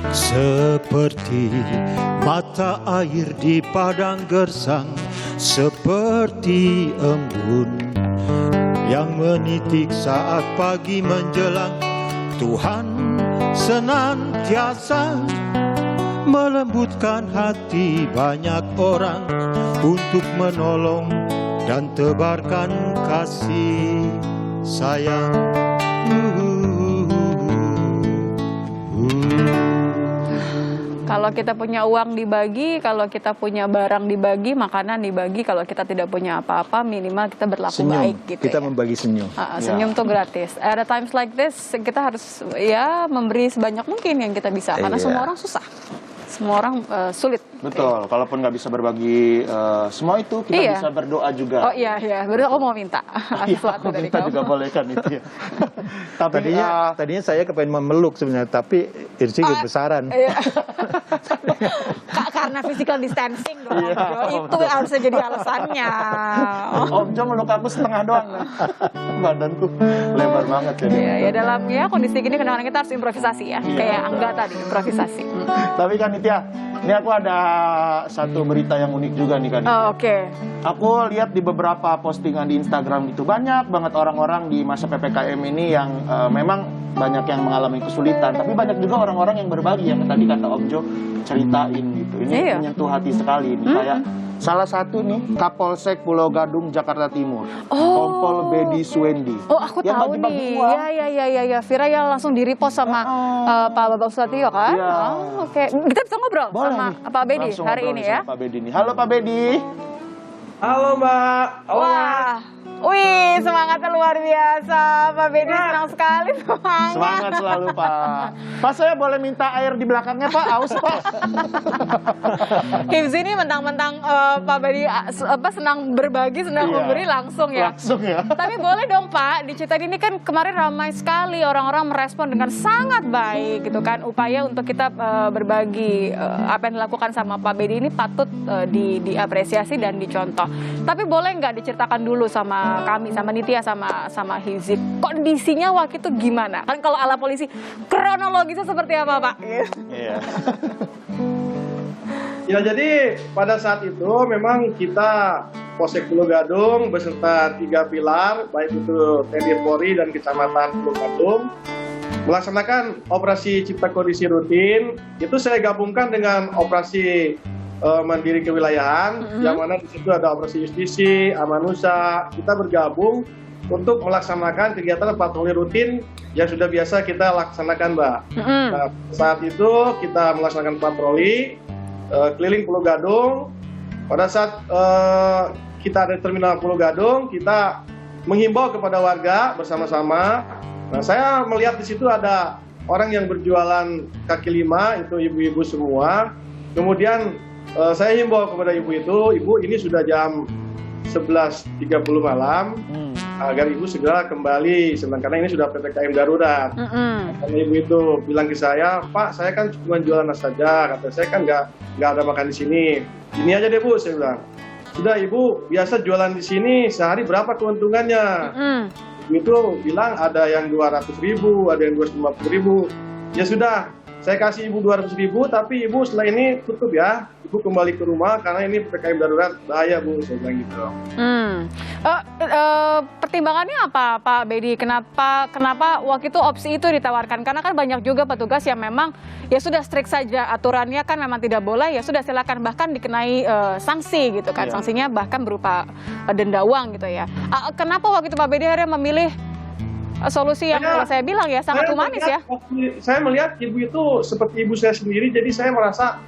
Seperti mata air di padang gersang, seperti embun yang menitik saat pagi menjelang. Tuhan senantiasa melembutkan hati banyak orang untuk menolong dan tebarkan kasih sayang. Kalau kita punya uang dibagi, kalau kita punya barang dibagi, makanan dibagi, kalau kita tidak punya apa-apa, minimal kita berlaku Senyum. baik gitu. Kita ya. membagi senyum. Senyum tuh gratis. Ada times like this, kita harus ya memberi sebanyak mungkin yang kita bisa, karena semua orang susah. Semua orang sulit. Betul, kalaupun nggak bisa berbagi semua itu, kita bisa berdoa juga. Oh iya, berarti aku mau minta sesuatu dari kita kamu. juga boleh kan itu ya. Tapi Tadinya saya kepengen memeluk sebenarnya, tapi Irsi kebesaran. Iya. Karena physical distancing dong, itu harusnya jadi alasannya. Om Jo meluk aku setengah doang. Badanku lebar banget ya. Dalam kondisi gini kadang-kadang kita harus improvisasi ya. Kayak Angga tadi, improvisasi. Tapi kan Nitya, ini aku ada satu berita yang unik juga nih kan. Oke. Aku lihat di beberapa postingan di Instagram itu banyak banget orang-orang di masa PPKM ini yang memang banyak yang mengalami kesulitan, tapi banyak juga orang-orang yang berbagi yang tadi kata Om Jo ceritain gitu. Ini menyentuh hati sekali ini. Kayak salah satu nih Kapolsek Pulau Gadung Jakarta Timur, Kompol Bedi Suwendi. Oh, aku tahu nih. Ya. Vira yang langsung di-repost sama Pak Babang Susatyo kan? Iya. Oke. Kita bisa ngobrol sama Pak Bedi Langsung hari ini ya. Pak Bedi nih. Halo Pak Bedi. Halo Mbak. Wah. Wih, semangatnya luar biasa. Pak Bedi senang sekali. Semangat selalu Pak. Pak, saya boleh minta air di belakangnya Pak? Aus Pak. Hifzi ini mentang-mentang Pak Bedi senang berbagi, senang memberi langsung ya. Langsung ya. Tapi boleh dong Pak, diceritain ini kan kemarin ramai sekali orang-orang merespon dengan sangat baik gitu kan. Upaya untuk kita berbagi apa yang dilakukan sama Pak Bedi ini patut diapresiasi dan dicontoh. Tapi boleh nggak diceritakan dulu sama kami, sama Nitya, sama Hifzi, kondisinya waktu itu gimana? Kan kalau ala polisi, kronologisnya seperti apa Pak? Iya. Ya jadi pada saat itu memang kita Polsek Pulau Gadung beserta 3 pilar, baik itu TNI Polri dan Kecamatan Pulau Gadung, melaksanakan operasi cipta kondisi rutin. Itu saya gabungkan dengan operasi mandiri kewilayahan, yang mana di situ ada operasi justisi, amanusa. Kita bergabung untuk melaksanakan kegiatan patroli rutin yang sudah biasa kita laksanakan, Mbak. Nah, saat itu kita melaksanakan patroli keliling Pulau Gadung. Pada saat kita ada di terminal Pulau Gadung, kita menghimbau kepada warga bersama-sama. Nah, saya melihat di situ ada orang yang berjualan kaki lima, itu ibu-ibu semua. Kemudian saya himbau kepada ibu itu, ibu ini sudah jam 11.30 malam, agar ibu segera kembali, karena ini sudah PPKM darurat. Karena ibu itu bilang ke saya, Pak, saya kan cuma jualan saja, kata saya kan nggak ada makan di sini. Ini aja deh Bu, saya bilang. Sudah ibu biasa jualan di sini, sehari berapa keuntungannya? Ibu itu bilang ada yang 200.000, ada yang 250.000. Ya sudah, saya kasih ibu 200.000, tapi ibu setelah ini tutup ya. Ibu kembali ke rumah karena ini PPKM darurat, bahaya Bu, saya bilang gitu. Pertimbangannya apa Pak Bedi? Kenapa waktu itu opsi itu ditawarkan? Karena kan banyak juga petugas yang memang ya sudah strict saja aturannya kan memang tidak boleh, ya sudah silakan, bahkan dikenai sanksi gitu kan. Sanksinya bahkan berupa denda uang gitu ya. Kenapa waktu itu Pak Bedi akhirnya memilih solusi yang saya bilang ya sangat humanis ya? Saya melihat ibu itu seperti ibu saya sendiri, jadi saya merasa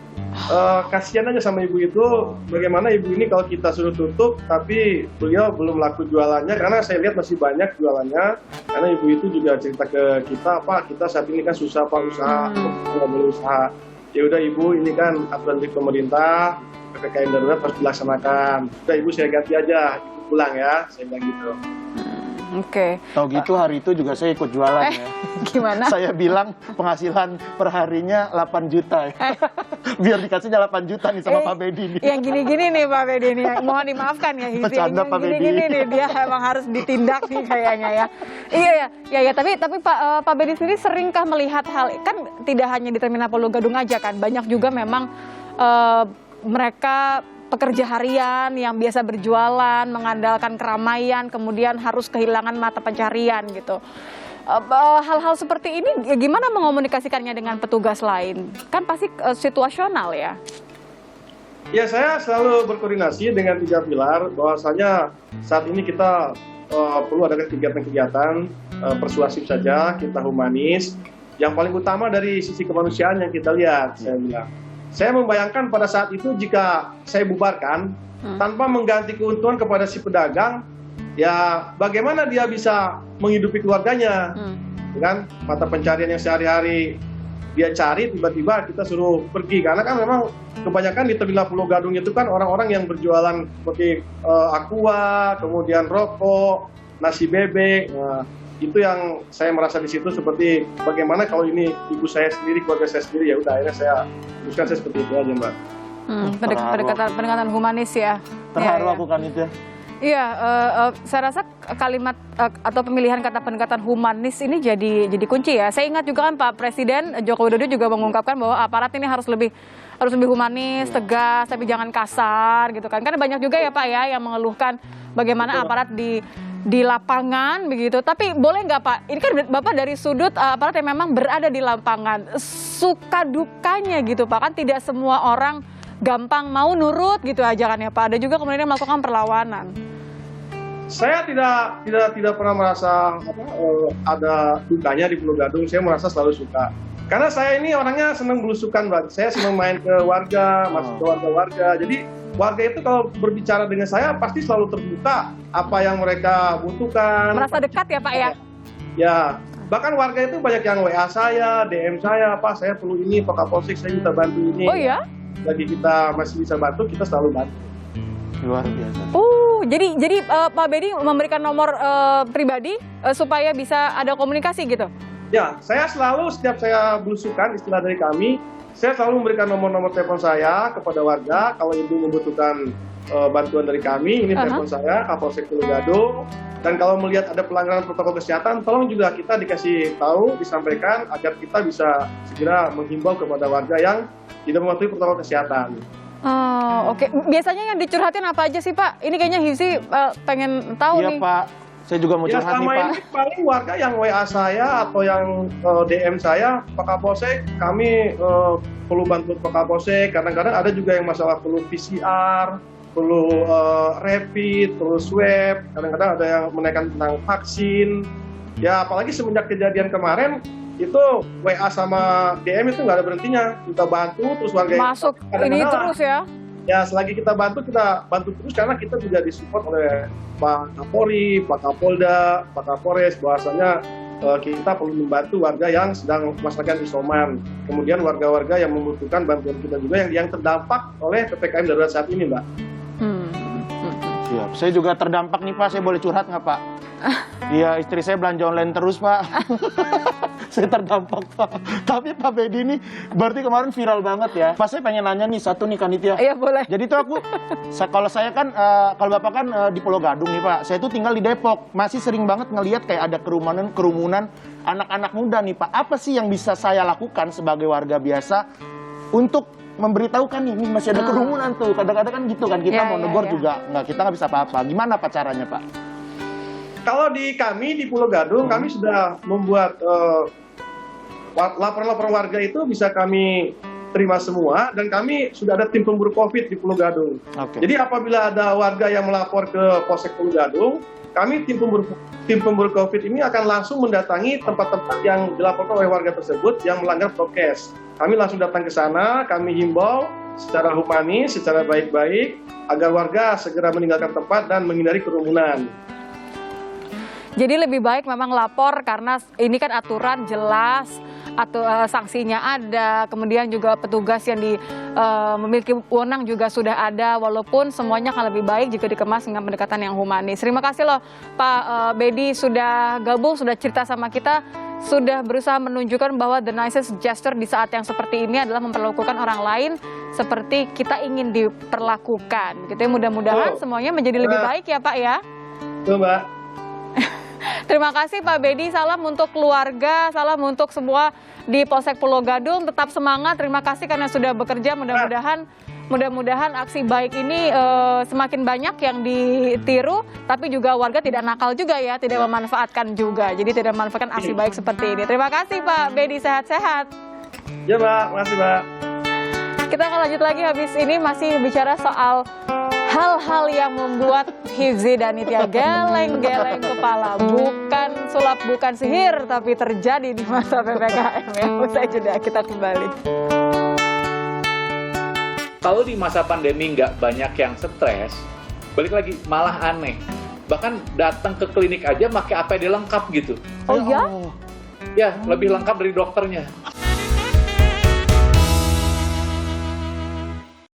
kasihan aja sama ibu itu. Bagaimana ibu ini kalau kita suruh tutup, tapi beliau belum laku jualannya, karena saya lihat masih banyak jualannya. Karena ibu itu juga cerita ke kita, Pak, kita saat ini kan susah Pak usaha, nggak boleh usaha. Ya udah ibu, ini kan aturan dari pemerintah, PPKM darurat harus dilaksanakan. Udah ibu saya ganti aja, ibu pulang ya, saya bilang gitu. Oke. Tahu gitu hari itu juga saya ikut jualan ya. Gimana? Saya bilang penghasilan perharinya 8 juta ya. Biar dikasihnya 8 juta nih sama Pak Bedi nih. Yang gini-gini nih Pak Bedi nih, mohon dimaafkan ya. Bercanda, Pak Bedi. Gini-gini nih, dia emang harus ditindak nih kayaknya ya. Iya, tapi Pak Bedi sendiri seringkah melihat hal, kan tidak hanya di Terminal Pulau Gadung aja kan, banyak juga memang mereka pekerja harian yang biasa berjualan, mengandalkan keramaian, kemudian harus kehilangan mata pencarian gitu. Hal-hal seperti ini gimana mengomunikasikannya dengan petugas lain? Kan pasti situasional ya? Ya, saya selalu berkoordinasi dengan 3 pilar, bahwasanya saat ini kita perlu ada kegiatan-kegiatan persuasif saja, kita humanis. Yang paling utama dari sisi kemanusiaan yang kita lihat, saya bilang. Saya membayangkan pada saat itu jika saya bubarkan, tanpa mengganti keuntungan kepada si pedagang, ya bagaimana dia bisa menghidupi keluarganya, kan? Mata pencarian yang sehari-hari dia cari, tiba-tiba kita suruh pergi, karena kan memang kebanyakan di Terminal Pulau Gadung itu kan orang-orang yang berjualan seperti aqua, kemudian rokok, nasi bebek. Nah, itu yang saya merasa di situ, seperti bagaimana kalau ini ibu saya sendiri, keluarga saya sendiri, ya udah akhirnya saya putuskan saya seperti itu aja, Mbak. Pendekatan humanis ya. Terharu Ya. aku kan itu ya. Iya, saya rasa kalimat atau pemilihan kata pendekatan humanis ini jadi kunci ya. Saya ingat juga kan Pak Presiden Joko Widodo juga mengungkapkan bahwa aparat ini harus lebih humanis, tegas, tapi jangan kasar gitu kan. Karena banyak juga ya Pak ya yang mengeluhkan bagaimana aparat di lapangan begitu. Tapi boleh nggak Pak, ini kan Bapak dari sudut aparat yang memang berada di lapangan, suka dukanya gitu Pak, kan tidak semua orang gampang mau nurut gitu aja kan ya Pak, ada juga kemudian melakukan perlawanan. Saya tidak pernah merasa ada dukanya di Pulau Gadung, saya merasa selalu suka. Karena saya ini orangnya senang belusukan, Mbak. Saya senang main ke warga, masuk ke warga-warga. Jadi warga itu kalau berbicara dengan saya pasti selalu terbuka apa yang mereka butuhkan. Merasa dekat ya Pak ya? Ya, bahkan warga itu banyak yang WA saya, DM saya, Pak saya perlu ini, Pak Kapolsek saya minta bantu ini. Oh ya? Lagi kita masih bisa bantu, kita selalu bantu. Luar biasa. Jadi Pak Bedi memberikan nomor pribadi supaya bisa ada komunikasi gitu? Ya, saya selalu setiap saya belusukan, istilah dari kami, saya selalu memberikan nomor-nomor telepon saya kepada warga. Kalau ibu membutuhkan bantuan dari kami, ini telepon saya, Kapolsek Pulau Gadung. Dan kalau melihat ada pelanggaran protokol kesehatan, tolong juga kita dikasih tahu, disampaikan agar kita bisa segera menghimbau kepada warga yang tidak mematuhi protokol kesehatan. Oke. Biasanya yang dicurhatin apa aja sih Pak? Ini kayaknya Hifzi pengen tahu nih. Iya Pak, saya juga mau curhat nih selama Pak. ini paling warga yang WA saya atau yang DM saya, Pak Kapolsek, kami perlu bantuan Pak Kapolsek. Kadang-kadang ada juga yang masalah perlu PCR, perlu rapid, perlu swab. Kadang-kadang ada yang menanyakan tentang vaksin. Ya apalagi semenjak kejadian kemarin, itu WA sama DM itu nggak ada berhentinya. Kita bantu, terus warga Masuk ini terus ya? Ya selagi kita bantu terus karena kita juga disupport oleh Pak Kapolri, Pak Kapolda, Pak Kapolres, bahwasanya kita perlu membantu warga yang sedang melaksanakan isoman. Kemudian warga-warga yang membutuhkan bantuan kita juga yang terdampak oleh PPKM darurat saat ini, Mbak. Siap. Saya juga terdampak nih Pak, saya boleh curhat nggak Pak? Iya, istri saya belanja online terus Pak. Saya terdampak Pak. Tapi Pak Bedi ini berarti kemarin viral banget ya. Pak saya pengen nanya nih satu nih Kanitia. Iya boleh. Jadi tuh aku, kalau saya kan, kalau Bapak kan di Pulau Gadung nih Pak. Saya tuh tinggal di Depok. Masih sering banget ngelihat kayak ada kerumunan anak-anak muda nih Pak. Apa sih yang bisa saya lakukan sebagai warga biasa untuk memberitahukan nih masih ada kerumunan tuh. Kadang-kadang kan gitu kan, kita mau negor juga kita nggak bisa apa-apa. Gimana Pak caranya Pak? Kalau di kami di Pulau Gadung, kami sudah membuat laporan-laporan warga itu bisa kami terima semua, dan kami sudah ada tim pemburu COVID di Pulau Gadung. Okay. Jadi apabila ada warga yang melapor ke Polsek Pulau Gadung, kami tim pemburu COVID ini akan langsung mendatangi tempat-tempat yang dilaporkan oleh warga tersebut yang melanggar prokes. Kami langsung datang ke sana, kami himbau secara humanis, secara baik-baik, agar warga segera meninggalkan tempat dan menghindari kerumunan. Jadi lebih baik memang lapor karena ini kan aturan jelas, atau sanksinya ada, kemudian juga petugas yang memiliki wewenang juga sudah ada, walaupun semuanya akan lebih baik jika dikemas dengan pendekatan yang humanis. Terima kasih loh Pak Bedi sudah gabung, sudah cerita sama kita, sudah berusaha menunjukkan bahwa the nicest gesture di saat yang seperti ini adalah memperlakukan orang lain seperti kita ingin diperlakukan. Gitu ya, mudah-mudahan semuanya menjadi lebih baik ya Pak ya. Mbak. Terima kasih Pak Bedi, salam untuk keluarga, salam untuk semua di Polsek Pulau Gadung, tetap semangat, terima kasih karena sudah bekerja, mudah-mudahan aksi baik ini semakin banyak yang ditiru, tapi juga warga tidak nakal juga ya, tidak memanfaatkan juga, jadi tidak memanfaatkan aksi baik seperti ini. Terima kasih Pak Bedi, sehat-sehat. Ya Mbak, makasih Mbak. Kita akan lanjut lagi habis ini masih bicara soal hal-hal yang membuat Hifzi dan Nitya geleng-geleng kepala. Bukan sulap, bukan sihir, tapi terjadi di masa PPKM ya. Usai jeda, kita kembali. Kalau di masa pandemi nggak banyak yang stres, balik lagi malah aneh. Bahkan datang ke klinik aja pakai APD lengkap gitu. Oh ya? Ya, lebih lengkap dari dokternya.